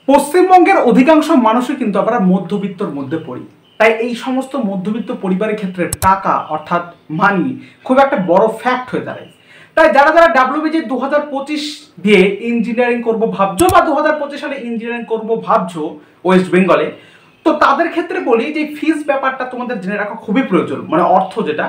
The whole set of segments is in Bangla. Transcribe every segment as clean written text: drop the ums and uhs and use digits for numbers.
পশ্চিমবঙ্গের অধিকাংশ মানুষই কিন্তু আমরা মধ্যবিত্তর মধ্যে পড়ি। তাই এই সমস্ত মধ্যবিত্ত পরিবারের ক্ষেত্রে টাকা অর্থাৎ মানি খুব একটা বড় ফ্যাক্ট হয়ে দাঁড়ায়। তাই যারা যারা ডাব্লিউবিজি 2025 দিয়ে ইঞ্জিনিয়ারিং করবো ভাবছো বা 2025 সালে ইঞ্জিনিয়ারিং করবো ভাবছো ওয়েস্ট বেঙ্গলে, তো তাদের ক্ষেত্রে বলি যে ফিজ ব্যাপারটা তোমাদের জেনে রাখা খুবই প্রয়োজন। মানে অর্থ যেটা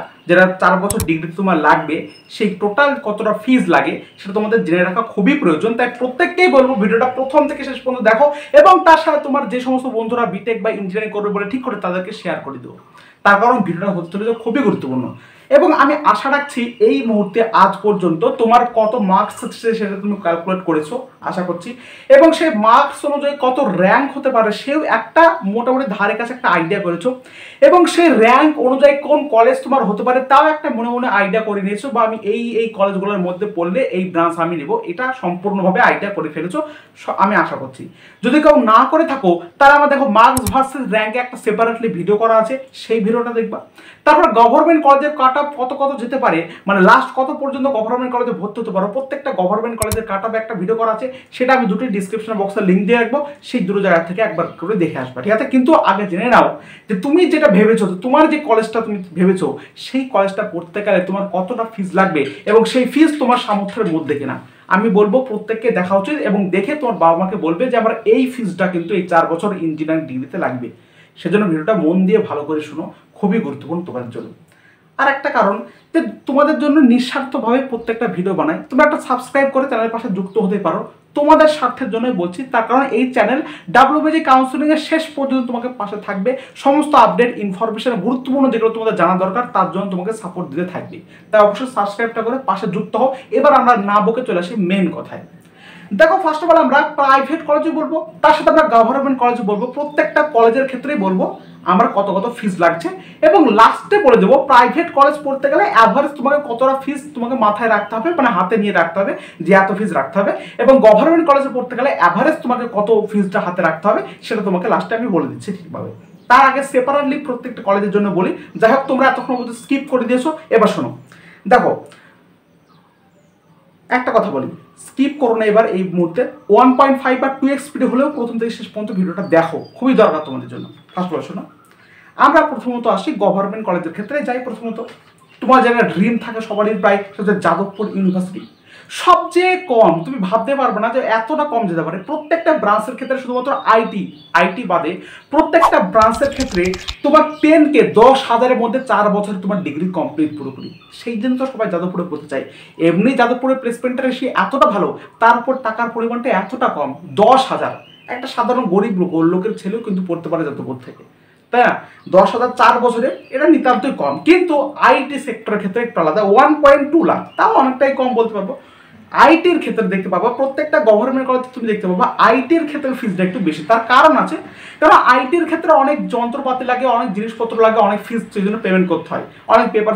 4 বছর ডিগ্রি তোমার লাগবে, সেই টোটাল কতটা ফিজ লাগে সেটা তোমাদের জেনে রাখা খুবই প্রয়োজন। তাই প্রত্যেককেই বলবো ভিডিওটা প্রথম থেকে শেষ পর্যন্ত দেখো, এবং তার সাথে তোমার যে সমস্ত বন্ধুরা বিটেক বা ইঞ্জিনিয়ারিং করবে বলে ঠিক করে তাদেরকে শেয়ার করে দেবো। তার কারণ ভিডিওটা হতে চলেছে খুবই গুরুত্বপূর্ণ। এবং আমি আশা রাখছি এই মুহূর্তে আজ পর্যন্ত তোমার কত মার্কস এসেছে সেটা তুমি ক্যালকুলেট করেছো আশা করছি, এবং সেই মার্কস অনুযায়ী কত র্যাঙ্ক হতে পারে সেও একটা মোটামুটি ধারে কাছে একটা আইডিয়া করেছো, এবং সেই র্যাঙ্ক অনুযায়ী কোন কলেজ তোমার হতে পারে তাও একটা মনে মনে আইডিয়া করে নিয়েছো, বা আমি এই কলেজগুলোর মধ্যে পড়লে এই ব্রাঞ্চ আমি নেব, এটা সম্পূর্ণভাবে আইডিয়া করে ফেলেছো আমি আশা করছি। যদি কেউ না করে থাকো তাহলে আমার দেখো মার্কস ভার্সেস র্যাঙ্কে একটা সেপারেটলি ভিডিও করা আছে, সেই ভিডিওটা দেখবা। তারপর গভর্নমেন্ট কলেজের কাট অফ কত যেতে পারে, মানে লাস্ট কত পর্যন্ত গভর্নমেন্ট কলেজে ভর্তি হতে পারো, প্রত্যেকটা গভর্নমেন্ট কলেজের কাট অফ একটা ভিডিও করা আছে, সেটা আমি দুটোই ডিসক্রিপশন বক্সে লিঙ্ক দিয়ে রাখবো, সেই দুটো জায়গা থেকে একবার করে দেখে আসবা, ঠিক আছে? কিন্তু আগে জেনে নাও যে তুমি যেটা ভেবেছো, তোমার যে কলেজটা তুমি ভেবেছো সেই কলেজটা পড়তে গেলে তোমার কতটা ফিস লাগবে এবং সেই ফিস তোমার সামর্থ্যের মধ্যে কিনা। আমি বলবো প্রত্যেককে দেখা উচিত, এবং দেখে তোমার বাবা মাকে বলবে যে আমার এই ফিসটা কিন্তু এই 4 বছর ইঞ্জিনিয়ারিং ডিগ্রিতে লাগবে। সেজন্য ভিডিওটা মন দিয়ে ভালো করে শুনো, খুবই গুরুত্বপূর্ণ তোমার জন্য। আর একটা কারণ যে তোমাদের জন্য নিঃস্বার্থভাবে প্রত্যেকটা ভিডিও বানাই, তোমরা একটা সাবস্ক্রাইব করে চ্যানেলের পাশে যুক্ত হতে পারো, তোমাদের স্বার্থের জন্যই বলছি। তার কারণ এই চ্যানেল ডাব্লিউবিজি কাউন্সিলিং এর শেষ পর্যন্ত তোমাকে পাশে থাকবে, সমস্ত আপডেট ইনফরমেশন গুরুত্বপূর্ণ যেগুলো তোমাদের জানা দরকার তার জন্য তোমাকে সাপোর্ট দিতে থাকবে। তাই অবশ্যই সাবস্ক্রাইবটা করে পাশে যুক্ত হও। এবার আমরা না বকে চলে আসি মেন কথায়। দেখো, ফার্স্ট অফ অল আমরা প্রাইভেট কলেজে বলবো, তার সাথে আমরা গভর্নমেন্ট কলেজে বলবো, প্রত্যেকটা কলেজের ক্ষেত্রেই বলবো আমার কত ফিস লাগছে, এবং লাস্টে বলে দেবো প্রাইভেট কলেজ পড়তে গেলে অ্যাভারেজ তোমাকে কতটা ফিস তোমাকে মাথায় রাখতে হবে, মানে হাতে নিয়ে রাখতে হবে যে এত ফিস রাখতে হবে, এবং গভর্নমেন্ট কলেজে পড়তে গেলে অ্যাভারেজ তোমাকে কত ফিসটা হাতে রাখতে হবে সেটা তোমাকে লাস্টে আমি বলে দিচ্ছি ঠিকভাবে। তার আগে সেপারেটলি প্রত্যেকটা কলেজের জন্য বলি, যাই হোক তোমরা এতক্ষণ মধ্যে স্কিপ করে দিয়েছো, এবার শোনো। দেখো, একটা কথা বলি, স্কিপ করো না এবার এই মুহূর্তে, 1.5 বা 2x স্পিডে হলেও প্রথম থেকে শেষ পর্যন্ত ভিডিওটা দেখো, খুবই দরকার তোমাদের জন্য। ফার্স্ট অফ অল শোনো, আমরা প্রথমত আসি গভর্নমেন্ট কলেজের ক্ষেত্রে যাই। প্রথমত তোমার জায়গা ড্রিম থাকে সবারই প্রায়, সেটা যাদবপুর ইউনিভার্সিটি। সবচেয়ে কম, তুমি ভাবতে পারবে না যে এতটা কম যেতে পারে। প্রত্যেকটা ব্রাঞ্চের ক্ষেত্রে শুধুমাত্র আইটি বাদে প্রত্যেকটা ব্রাঞ্চের ক্ষেত্রে তোমার 10K 10,000-এর মধ্যে 4 বছর তোমার ডিগ্রি কমপ্লিট পুরোপুরি। সেই জন্য তো সবাই যাদবপুরে পড়তে চায়। এমনি যাদবপুরের প্লেসমেন্টটা রেশিও এতটা ভালো, তারপর টাকার পরিমাণটা এতটা কম, 10,000। একটা সাধারণ গরিব লোকের ছেলেও কিন্তু পড়তে পারে যাদবপুর থেকে, তাই না? 10,000 4 বছরে, এটা নিতান্তই কম। কিন্তু আইটি সেক্টরের ক্ষেত্রে একটু আলাদা, 1.2 লাখ, তাও অনেকটাই কম বলতে পারবো। আইটির ক্ষেত্রে দেখতে পাবো, প্রত্যেকটা গভর্নমেন্ট কলেজে তুমি দেখতে পাবো আইটির ক্ষেত্রে ফিসটা একটু বেশি। তার কারণ আছে, কারণ আইটির ক্ষেত্রে অনেক যন্ত্রপাতি লাগে, অনেক জিনিসপত্র লাগে, অনেক ফিস সেই জন্য পেমেন্ট করতে হয়, অনেক পেপার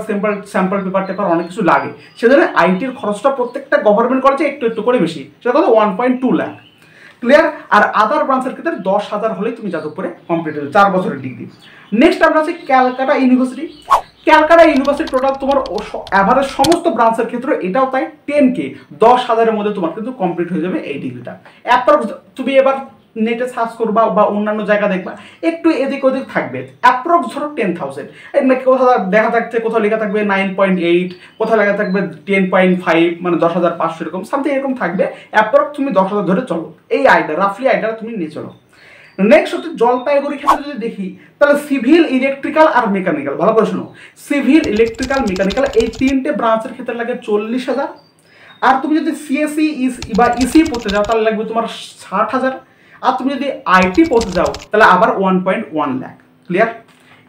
স্যাম্পল পেপার অনেক কিছু লাগে। সেজন্য আইটির খরচটা প্রত্যেকটা গভর্নমেন্ট কলেজে একটু করে বেশি, সেটা কত 1.2 লাখ। ক্লিয়ার? আর আদার ব্রাঞ্চের ক্ষেত্রে 10,000 হলেই তুমি যাদবপুরে কমপ্লিট হয়ে 4 বছরের ডিগ্রি। নেক্সট আমরা আছি Calcutta university. Calcutta university total তোমার অ্যাভারেজ সমস্ত ব্রাঞ্চের ক্ষেত্রে এটাও তাই 10K 10,000-এর মধ্যে তোমার কিন্তু কমপ্লিট হয়ে যাবে এই ডিগ্রিটা। অ্যাপ্রক্স তুমি এবার নেটে সার্চ করবা বা অন্যান্য জায়গা দেখবা, একটু এদিক ওদিক থাকবে, অ্যাপ্রক্স ধরো 10,000। কোথাও দেখা থাকছে, কোথাও লেখা থাকবে 9.8, কোথাও লেখা থাকবে 10.5, মানে 10,500, এরকম সামথিং এরকম থাকবে। অ্যাপ্রক্স তুমি 10,000 ধরে চলো, এই আইডিয়া রাফলি আইডিয়া তুমি নিয়ে চলো। নেক্সট হচ্ছে জলপাইগুড়ি ক্ষেত্রে যদি দেখি, তাহলে সিভিল, ইলেকট্রিক্যাল আর মেকানিক্যাল, ভালো করে শোনো, সিভিল, ইলেকট্রিক্যাল, মেকানিক্যাল এই 3টে ব্রাঞ্চের ক্ষেত্রে লাগে 40,000। আর তুমি যদি সিএসসি বা ইসি পড়তে যাও তাহলে লাগবে তোমার 60,000। আর তুমি যদি আইটি পড়তে যাও তাহলে আবার 1.1 লাখ। ক্লিয়ার?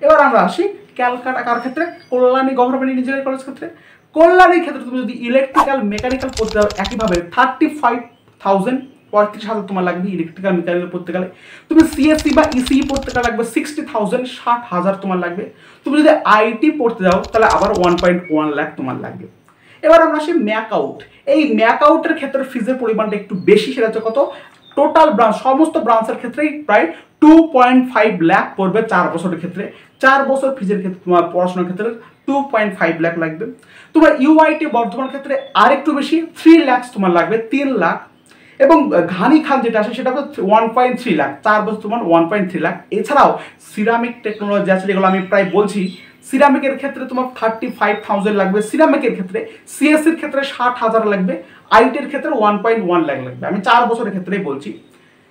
এবার আমরা আসি ক্যালকাটা কার ক্ষেত্রে, কল্যাণী গভর্নমেন্ট ইঞ্জিনিয়ারিং কলেজ ক্ষেত্রে। কল্যাণীর ক্ষেত্রে তুমি যদি ইলেকট্রিক্যাল, মেকানিক্যাল পড়তে যাও একইভাবে 35,000, 35,000 তোমার লাগবে ইলেকট্রিক্যাল, মেকানিক্যাল পড়তে গেলে। তুমি সিএসসি বা ইসি পড়তে গেলে লাগবে 60,000, 60,000 তোমার লাগবে। তুমি যদি আইটি পড়তে যাও তাহলে আবার 1.1 লাখ তোমার লাগবে। এবার আমরা আসি ম্যাক আউট। এই ম্যাক আউটের ক্ষেত্রে ফিজের পরিমাণটা একটু বেশি, সেটা হচ্ছে কত, টোটাল ব্রাঞ্চ সমস্ত ব্রাঞ্চের ক্ষেত্রেই প্রায় 2.5 লাখ পড়বে 4 বছরের ক্ষেত্রে। 4 বছর ফিজের ক্ষেত্রে তোমার পড়াশোনার ক্ষেত্রে 2.5 লাখ লাগবে। তোমার ইউআইটি বর্ধমান ক্ষেত্রে আরেকটু বেশি, 3 লাখ তোমার লাগবে, 3 লাখ। এবং ঘানি খান যেটা আছে সেটা হচ্ছে 1.3 লাখ, 4 বছর তোমার 1.3 লাখ। এছাড়াও সিরামিক টেকনোলজি আছে, যেগুলো আমি প্রায় বলছি। সিরামিকের ক্ষেত্রে তোমার 35,000 লাগবে সিরামিকের ক্ষেত্রে, সিএসসির ক্ষেত্রে 60,000 লাগবে, আইটির ক্ষেত্রে 1.1 লাখ লাগবে, আমি 4 বছরের ক্ষেত্রেই বলছি।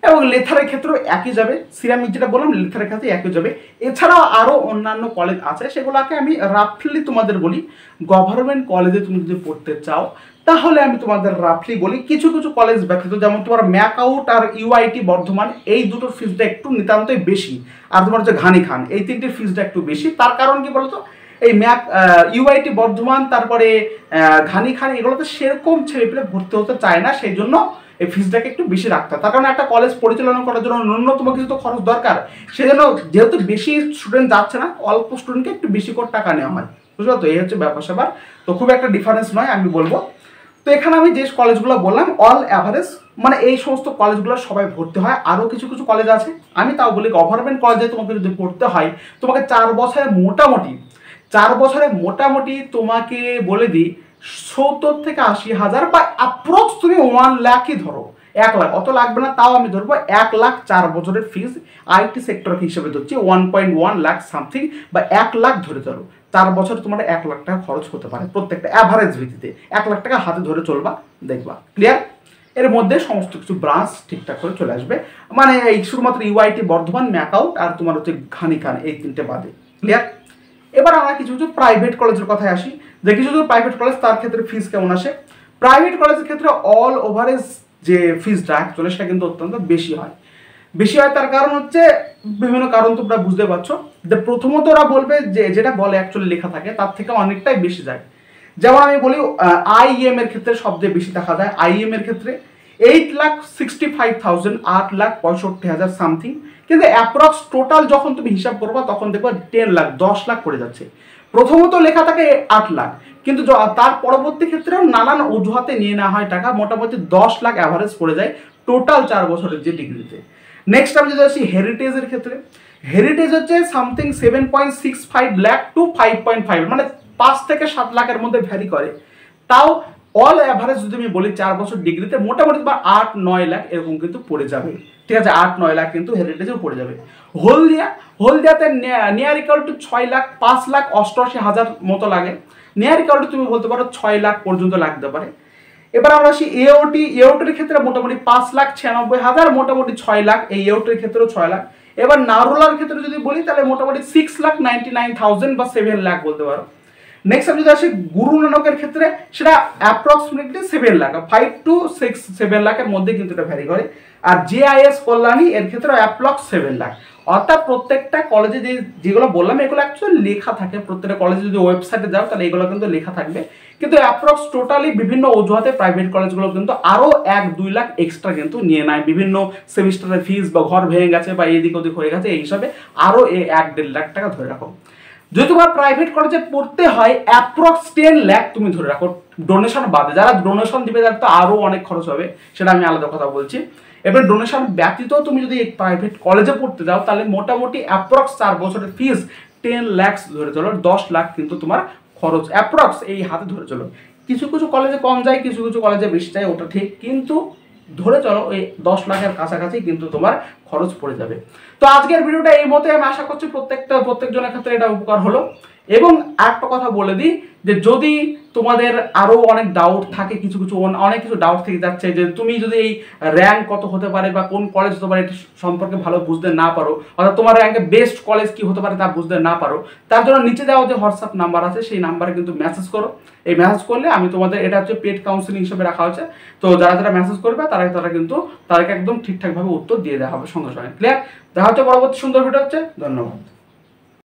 এবং লেথারের ক্ষেত্রেও একই যাবে, সিরামিক যেটা বললাম লেথারের ক্ষেত্রে একই যাবে। এছাড়াও আরও অন্যান্য কলেজ আছে, সেগুলোকে আমি রাফলি তোমাদের বলি। গভর্নমেন্ট কলেজে তুমি যদি পড়তে চাও তাহলে আমি তোমাদের রাফলি বলি, কিছু কিছু কলেজ ব্যতীত, যেমন তোমার ম্যাকআউট আর ইউআইটি বর্ধমান, এই দুটোর ফিসটা একটু নিতান্তই বেশি। আর তোমার হচ্ছে ঘানি খান, এই তিনটির ফিসটা একটু বেশি। তার কারণ কি বলতো, এই ইউআইটি বর্ধমান, তারপরে ঘানি খান, এগুলোতে সেরকম ছেলেপেলে ভর্তি হতে চায় না, সেই জন্য এই ফিসটাকে একটু বেশি রাখতে হয়। তার কারণে একটা কলেজ পরিচালনা করার জন্য ন্যূনতম কিছু তো খরচ দরকার, সেজন্য যেহেতু বেশি স্টুডেন্ট যাচ্ছে না, অল্প স্টুডেন্টকে একটু বেশি করে টাকা নেওয়া হয়, বুঝলো তো? এই হচ্ছে ব্যাপার স্যাপার। তো খুব একটা ডিফারেন্স নয় আমি বলবো। তো এখানে আমি যে কলেজগুলো বললাম অল অ্যাভারেজ, মানে এই সমস্ত কলেজগুলো সবাই ভর্তি হয়। আরও কিছু কিছু কলেজ আছে, আমি তাও বলি গভর্নমেন্ট কলেজে তোমাকে যদি পড়তে হয়, তোমাকে 4 বছরে মোটামুটি তোমাকে বলে দিই 70 থেকে 80,000 বা অ্যাপ্রক্স তুমি 1 লাখই ধরো, 1 লাখ অত লাগবে না, তাও আমি ধরবো 1 লাখ 4 বছরের ফিস আইটি সেক্টর হিসেবে ধরছি 1.1 লাখ সামথিং, বা 1 লাখ ধরে চলো। 4 বছর তোমার 1 লাখ টাকা খরচ হতে পারে প্রত্যেকটা অ্যাভারেজ ভিত্তিতে, 1 লাখ টাকা হাতে ধরে চলবা, দেখবা ক্লিয়ার। এর মধ্যে সমস্ত কিছু ব্রাঞ্চ ঠিকঠাক করে চলে আসবে, মানে এই শুধুমাত্র ইউআইটি বর্ধমান, ম্যাকআউট আর তোমার হচ্ছে ঘানি খান, এই তিনটে বাদে, ক্লিয়ার। এবার আমরা কিছু কিছু প্রাইভেট কলেজের কথায় আসি, যে কিছু কিছু প্রাইভেট কলেজ তার ক্ষেত্রে ফিস কেমন আসে। প্রাইভেট কলেজের ক্ষেত্রে অল ওভারেজ যে ফিসটা অ্যাকচুয়ালি সেটা কিন্তু অত্যন্ত বেশি হয়। তার কারণ হচ্ছে বিভিন্ন কারণ তোমরা বুঝতে পারছো। যে প্রথমত ওরা বলবে যে যেটা বলে অ্যাকচুয়ালি লেখা থাকে তার থেকে অনেকটাই বেশি যায়। যেমন আমি বলি আইএম এর ক্ষেত্রে সবচেয়ে বেশি দেখা যায়, আইএম এর ক্ষেত্রে 8,65,000, 8,65,000 সামথিং। কিন্তু অ্যাপ্রক্স টোটাল যখন তুমি হিসাব করবা তখন দেখবা 10 লাখ 10 লাখ পড়ে যাচ্ছে। প্রথমত লেখা থাকে 8 লাখ, কিন্তু তার পরবর্তী ক্ষেত্রেও নানান অজুহাতে নিয়ে নেওয়া হয় টাকা, মোটামুটি 10 লাখ অ্যাভারেজ পড়ে যায় টোটাল 4 বছরের যে ডিগ্রিতে। নেক্সট আমি যদি আসি হেরিটেজের ক্ষেত্রে, হেরিটেজ হচ্ছে সামথিং 7.65 লাখ টু 5.5, মানে 5 থেকে 7 লাখের মধ্যে ভ্যারি করে। তাও অল অ্যাভারেজ যদি আমি বলি 4 বছর ডিগ্রিতে মোটামুটি বা 8-9 লাখ এরকম কিন্তু পড়ে যাবে, ঠিক আছে? 8-9 লাখ কিন্তু হেরিটেজেও পড়ে যাবে। হলদিয়াতে near equal to 6 lakh, 5 lakh 88,000 মতো লাগে। নিয়ার ইকুয়াল টু তুমি বলতে পারো 6 লাখ পর্যন্ত লাগতে পারে। এবার আমরা আসি এওটির ক্ষেত্রে মোটামুটি 5,96,000, মোটামুটি 6 লাখ, এই এওটির ক্ষেত্রেও 6 লাখ। এবার নারুলার ক্ষেত্রে যদি বলি তাহলে মোটামুটি 6,99,000 বা 7 লাখ বলতে পারো। নেক্সট আমি যদি আসি গুরু নানকের ক্ষেত্রে, সেটা অ্যাপ্রক্সিমেটলি 7 লাখ, 5 to 6-7 লাখের মধ্যে কিন্তু এটা ভ্যারি করে। আর জেআইএস কল্যাণী এর ক্ষেত্রে অ্যাপ্রক্স 7 লাখ। অর্থাৎ প্রত্যেকটা কলেজে যেগুলো বললাম এগুলো অ্যাকচুয়ালি লেখা থাকে, প্রত্যেকটা কলেজে যদি ওয়েবসাইটে যাও তাহলে এগুলো কিন্তু লেখা থাকবে। কিন্তু অ্যাপ্রক্স টোটালি বিভিন্ন অজুহাতে প্রাইভেট কলেজগুলো কিন্তু আরও 1-2 লাখ এক্সট্রা কিন্তু নিয়ে নেয়, বিভিন্ন সেমিস্টারের ফিস বা ঘর ভেঙে গেছে বা এদিক ওদিক হয়ে গেছে, এই হিসাবে আরও 1-1.5 লাখ টাকা ধরে রাখো। যদি তোমার প্রাইভেট কলেজে পড়তে হয় অ্যাপ্রক্স 10 লাখ তুমি ধরে রাখো ডোনেশন বাদে। যারা ডোনেশন দিবে তাদের তো আরও অনেক খরচ হবে, সেটা আমি আলাদা কথা বলছি। এবার ডোনেশন ব্যতীত তুমি যদি প্রাইভেট কলেজে পড়তে যাও তাহলে মোটামুটি অ্যাপ্রক্স 4 বছরের ফিস 10 লাখ ধরে চলো, 10 লাখ কিন্তু তোমার খরচ অ্যাপ্রক্স এই হাতে ধরে চলো। কিছু কিছু কলেজে কম যায়, কিছু কিছু কলেজে বেশি যায়, ওটা ঠিক, কিন্তু ধরে চলো ওই 10 লাখের কাছাকাছি কিন্তু তোমার খরচ পড়ে যাবে। তো আজকের ভিডিওটা এই মতে, আমি আশা করছি প্রত্যেকজনের ক্ষেত্রে এটা উপকার হলো। এবং একটা কথা বলে দিই যে যদি তোমাদের আরও অনেক ডাউট থাকে, অনেক কিছু ডাউট থেকে যাচ্ছে যে তুমি যদি এই র্যাঙ্ক কত হতে পারে বা কোন কলেজ হতে পারে এটা সম্পর্কে ভালো বুঝতে না পারো, অর্থাৎ তোমার র্যাঙ্কে বেস্ট কলেজ কি হতে পারে তা বুঝতে না পারো, তার জন্য নিচে দেওয়া যে হোয়াটসঅ্যাপ নাম্বার আছে সেই নাম্বারে কিন্তু মেসেজ করো। এই মেসেজ করলে আমি তোমাদের, এটা হচ্ছে পেড কাউন্সিলিং হিসেবে রাখা হচ্ছে, তো যারা মেসেজ করবে তারা কিন্তু তাদেরকে একদম ঠিকঠাকভাবে উত্তর দিয়ে দেওয়া হবে সঙ্গে সঙ্গে, ক্লিয়ার? দেখা হচ্ছে পরবর্তী সুন্দর ভিডিও হচ্ছে। ধন্যবাদ।